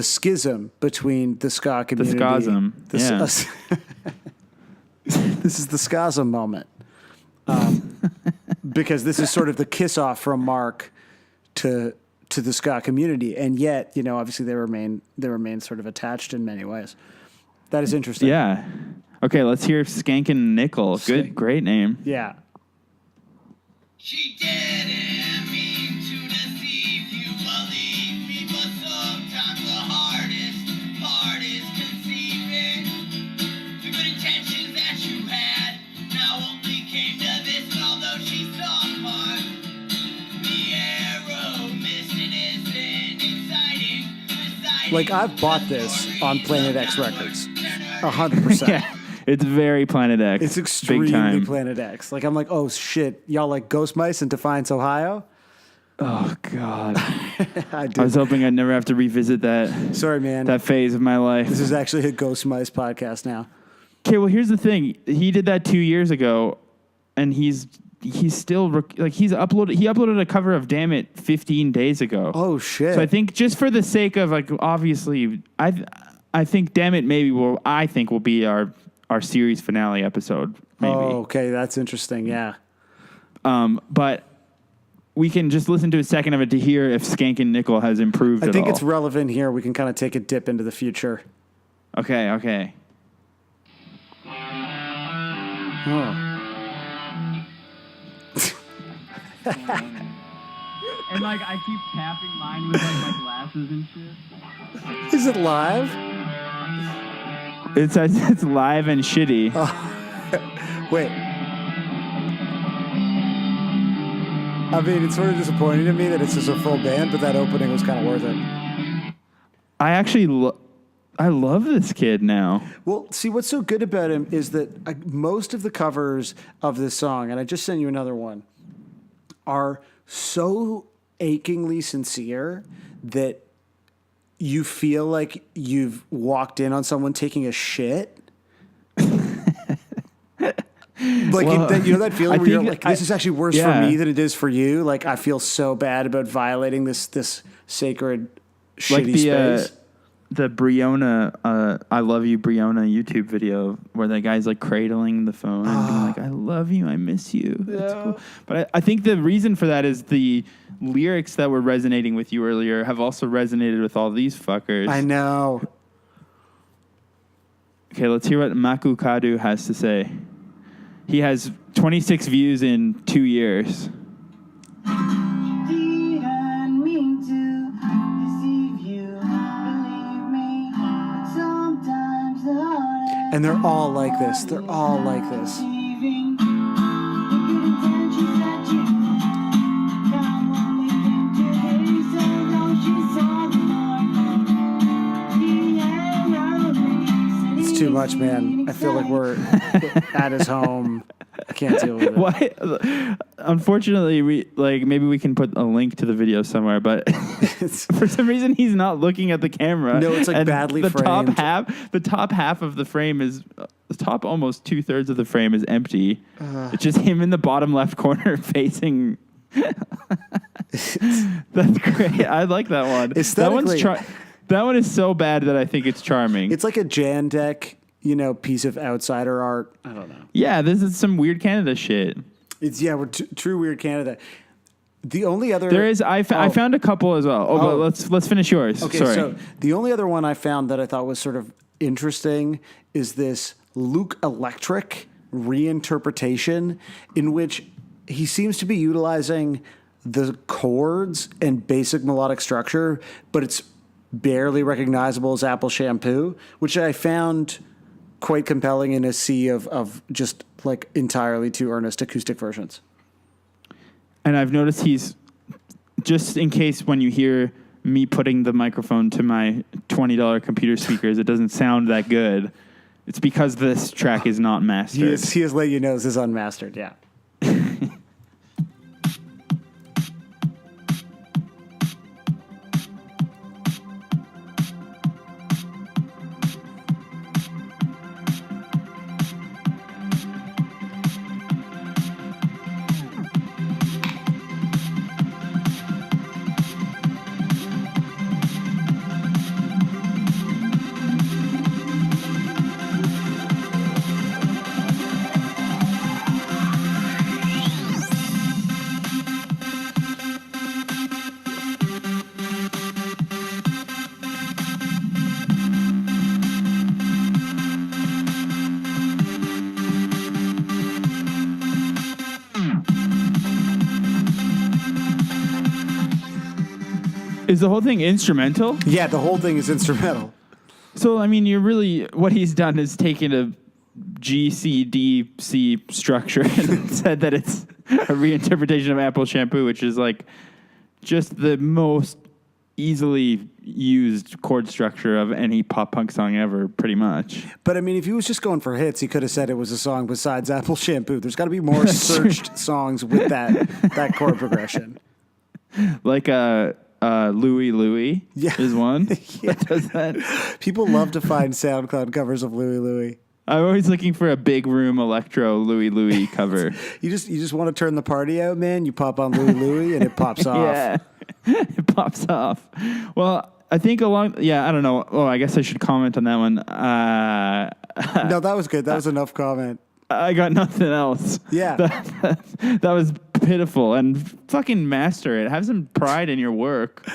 schism between the ska community. The schism. This is the schism moment. Because this is sort of the kiss-off from Mark to the ska community, and yet, you know, obviously they remain sort of attached in many ways. That is interesting. Yeah. Okay, let's hear Skankin' Nickel. Good, great name. Yeah. She didn't mean to deceive you, believe me, but sometimes the hardest part is conceiving the good intentions that you had now only came to this, although she saw apart. The arrow missed and isn't exciting. Like, I've bought this on Planet X Records. 100%. Yeah. It's very Planet X. It's extremely Planet X. Like, I'm like, oh shit, y'all like Ghost Mice in Defiance, Ohio? Oh God. I do. I was hoping I'd never have to revisit that. Sorry, man. That phase of my life. This is actually a Ghost Mice podcast now. Okay, well, here's the thing. He did that 2 years ago, and he's still like he uploaded a cover of Damn It 15 days ago. Oh shit. So I think just for the sake of like, obviously, I think Damn It will be our series finale episode. Maybe. Oh, okay, that's interesting. Yeah. But we can just listen to a second of it to hear if Skankin' Nickel has improved at all. I think it's relevant here. We can kind of take a dip into the future. Okay. Oh. And like I keep tapping mine with like my glasses and shit. Is it live? It's live and shitty. Wait. I mean, it's sort of disappointing to me that it's just a full band, but that opening was kind of worth it. I actually I love this kid now. Well, see, what's so good about him is that most of the covers of this song, and I just sent you another one, are so achingly sincere that you feel like you've walked in on someone taking a shit. Like, you know that feeling where you're like, this is actually worse for me than it is for you? Like, I feel so bad about violating this sacred shitty space. The Briona, I Love You, Briona YouTube video where the guy's like cradling the phone and being like, I love you, I miss you. Yeah. That's cool. But I think the reason for that is the lyrics that were resonating with you earlier have also resonated with all these fuckers. I know. Okay, let's hear what Maku Kadu has to say. He has 26 views in 2 years. And they're all like this. They're all like this. It's too much, man. I feel like we're at his home. I can't deal with it. Why? Unfortunately, maybe we can put a link to the video somewhere, but for some reason he's not looking at the camera. No, it's like badly framed. The top half of the frame is the top almost 2/3 of the frame is empty. It's just him in the bottom left corner facing. That's great. I like that one. That one is so bad that I think it's charming. It's like a Jandek, piece of outsider art. I don't know. Yeah, this is some weird Canada shit. We're true weird Canada. The only other there is I found a couple as well. But let's finish yours. Okay, sorry. So the only other one I found that I thought was sort of interesting is this Luke Electric reinterpretation in which he seems to be utilizing the chords and basic melodic structure, but it's barely recognizable as Apple Shampoo, which I found quite compelling in a sea of just like entirely too earnest acoustic versions. And I've noticed he's, just in case when you hear me putting the microphone to my $20 computer speakers, it doesn't sound that good. It's because this track is not mastered. He has let you know this is unmastered, yeah. Is the whole thing instrumental? Yeah, the whole thing is instrumental. So, I mean, what he's done is taken a G, C, D, C structure and said that it's a reinterpretation of Apple Shampoo, which is like just the most easily used chord structure of any pop punk song ever, pretty much. But I mean, if he was just going for hits, he could have said it was a song besides Apple Shampoo. There's got to be more searched songs with that chord progression. Like Louie Louie is one that does that. People love to find SoundCloud covers of Louie Louie. I'm always looking for a big room electro Louie Louie cover. You just want to turn the party out, man. You pop on Louie Louie and it pops off. Yeah, it pops off. Well, I think I don't know. Oh, I guess I should comment on that one. No, that was good. That was enough comment. I got nothing else. Yeah. That was pitiful. And fucking master it. Have some pride in your work.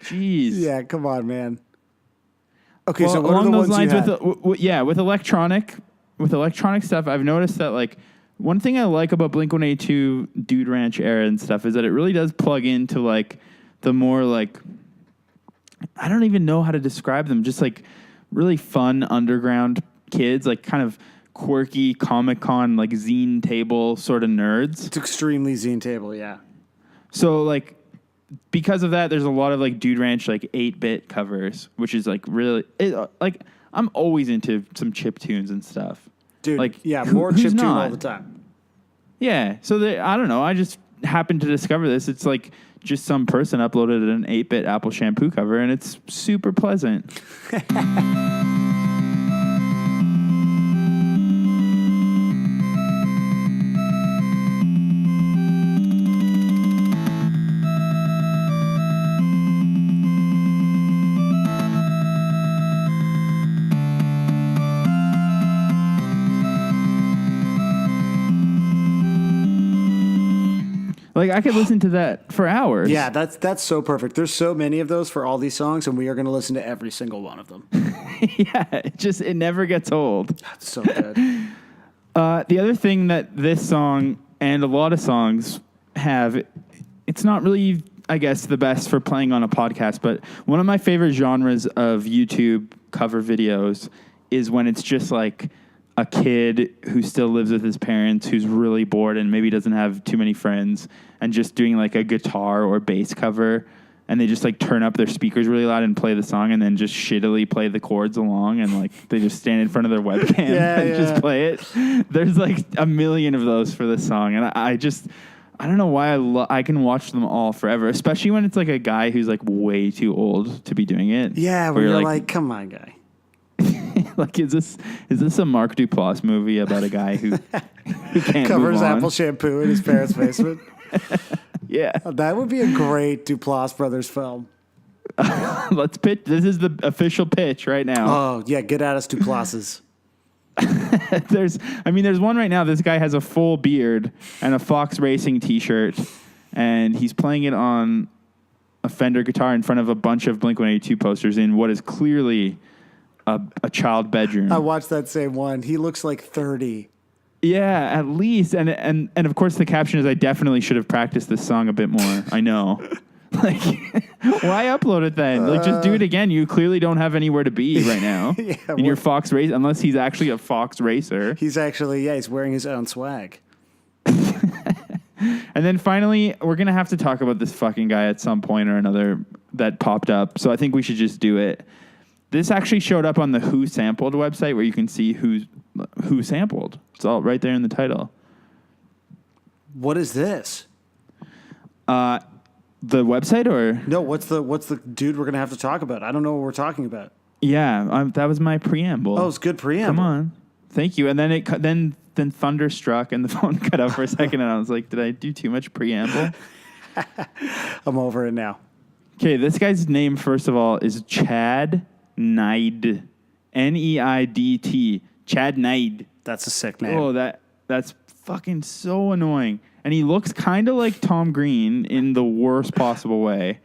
Jeez. Yeah, come on, man. Okay, well, so what are the along those ones lines, you had? with electronic stuff, I've noticed that like one thing I like about Blink-182 Dude Ranch era and stuff is that it really does plug into like the more like, I don't even know how to describe them, just like really fun underground kids, like kind of quirky Comic-Con, like zine table sort of nerds. It's extremely zine table, yeah. So like, because of that, there's a lot of like Dude Ranch, like 8-bit covers, which is like really, like I'm always into some chip tunes and stuff. Dude, like, yeah, more chip tune not? all the time. Yeah, so I don't know. I just happened to discover this. It's like just some person uploaded an 8-bit Apple Shampoo cover, and it's super pleasant. Like, I could listen to that for hours. Yeah, that's so perfect. There's so many of those for all these songs, and we are going to listen to every single one of them. Yeah, it never gets old. That's so good. The other thing that this song and a lot of songs have, it's not really, I guess, the best for playing on a podcast, but one of my favorite genres of YouTube cover videos is when it's just like a kid who still lives with his parents, who's really bored and maybe doesn't have too many friends, and just doing like a guitar or bass cover, and they just like turn up their speakers really loud and play the song, and then just shittily play the chords along, and like they just stand in front of their webcam and just play it. There's like a million of those for this song, and I don't know why I can watch them all forever, especially when it's like a guy who's like way too old to be doing it. Yeah, where you're like, come on, guy. Like, is this a Mark Duplass movie about a guy who can't covers move on? Apple Shampoo in his parents' basement? Yeah, that would be a great Duplass brothers film. Let's pitch. This is the official pitch right now. Oh yeah, get at us, Duplasses. There's one right now. This guy has a full beard and a Fox Racing T-shirt, and he's playing it on a Fender guitar in front of a bunch of Blink-182 posters in what is clearly a child bedroom. I watched that same one. He looks like 30. Yeah, at least. And of course the caption is, I definitely should have practiced this song a bit more. I know. Like, why upload it then? Like, just do it again. You clearly don't have anywhere to be right now in your Fox race, unless he's actually a Fox racer. He's actually, he's wearing his own swag. And then finally, we're going to have to talk about this fucking guy at some point or another that popped up. So I think we should just do it. This actually showed up on the Who Sampled website, where you can see who sampled. It's all right there in the title. What is this? The website or? No, what's the dude we're going to have to talk about? I don't know what we're talking about. Yeah, that was my preamble. Oh, it's good preamble. Come on. Thank you. And then then thunder struck and the phone cut out for a second, and I was like, did I do too much preamble? I'm over it now. Okay, this guy's name, first of all, is Chad Neid. Neidt. Chad Neid. That's a sick name. Oh, that's fucking so annoying. And he looks kind of like Tom Green in the worst possible way.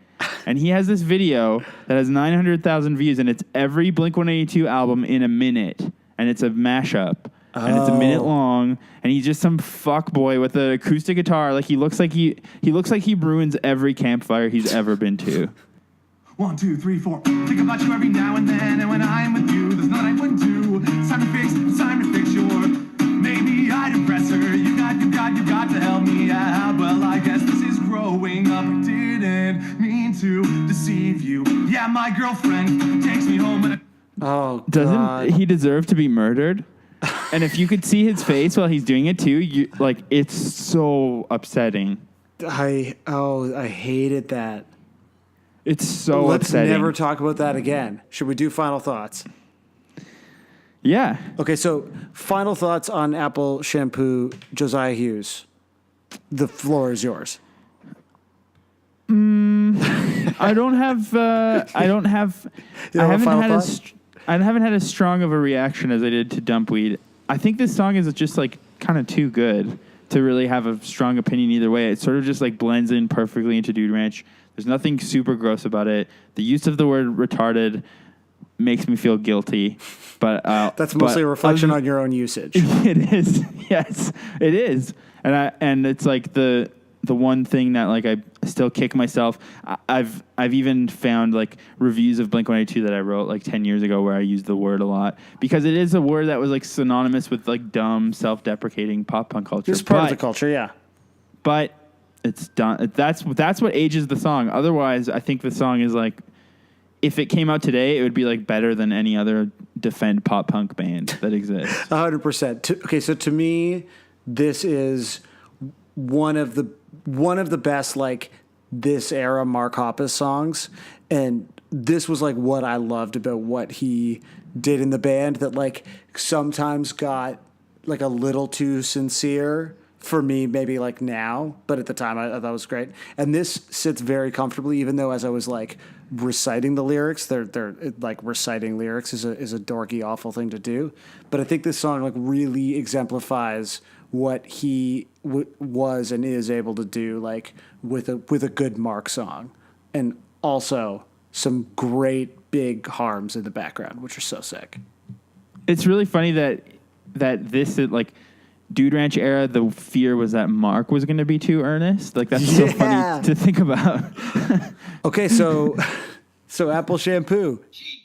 And he has this video that has 900,000 views, and it's every Blink-182 album in a minute. And it's a mashup. And it's a minute long, and he's just some fuck boy with an acoustic guitar. Like, he looks like he ruins every campfire he's ever been to. 1, 2, 3, 4. Think about you every now and then, and when I'm with you, there's nothing I wouldn't do. It's time to fix your. Maybe I'd impress her. You got to help me out. Well, I guess this is growing up. I didn't mean to deceive you. Yeah, my girlfriend takes me home when. Oh, God. Doesn't he deserve to be murdered? And if you could see his face while he's doing it too, it's so upsetting. I hated that. It's so Let's upsetting. never talk about that again. Should we do final thoughts? Yeah. Okay, so final thoughts on Apple Shampoo, Josiah Hughes. The floor is yours. I haven't had as strong of a reaction as I did to Dumpweed. I think this song is just like kind of too good to really have a strong opinion either way. It sort of just like blends in perfectly into Dude Ranch. There's nothing super gross about it. The use of the word retarded makes me feel guilty, but that's mostly a reflection on your own usage. It is, yes, it is, and it's like the one thing that like I still kick myself. I've even found like reviews of Blink-182 that I wrote like 10 years ago where I used the word a lot because it is a word that was like synonymous with like dumb, self-deprecating pop punk culture. It's part of the culture, yeah. But it's done. That's what ages the song. Otherwise, I think the song is like, if it came out today, it would be like better than any other defend pop punk band that exists. 100%. Okay, so to me, this is one of the best like this era Mark Hoppus songs, and this was like what I loved about what he did in the band that like sometimes got like a little too sincere for me, maybe like now, but at the time I thought it was great. And this sits very comfortably, even though as I was like reciting the lyrics, they're like reciting lyrics is a dorky, awful thing to do. But I think this song like really exemplifies what he was and is able to do, like with a good Mark song, and also some great big harms in the background, which are so sick. It's really funny that this is like Dude Ranch era. The fear was that Mark was going to be too earnest. Like that's so funny to think about. Okay, so Apple Shampoo. She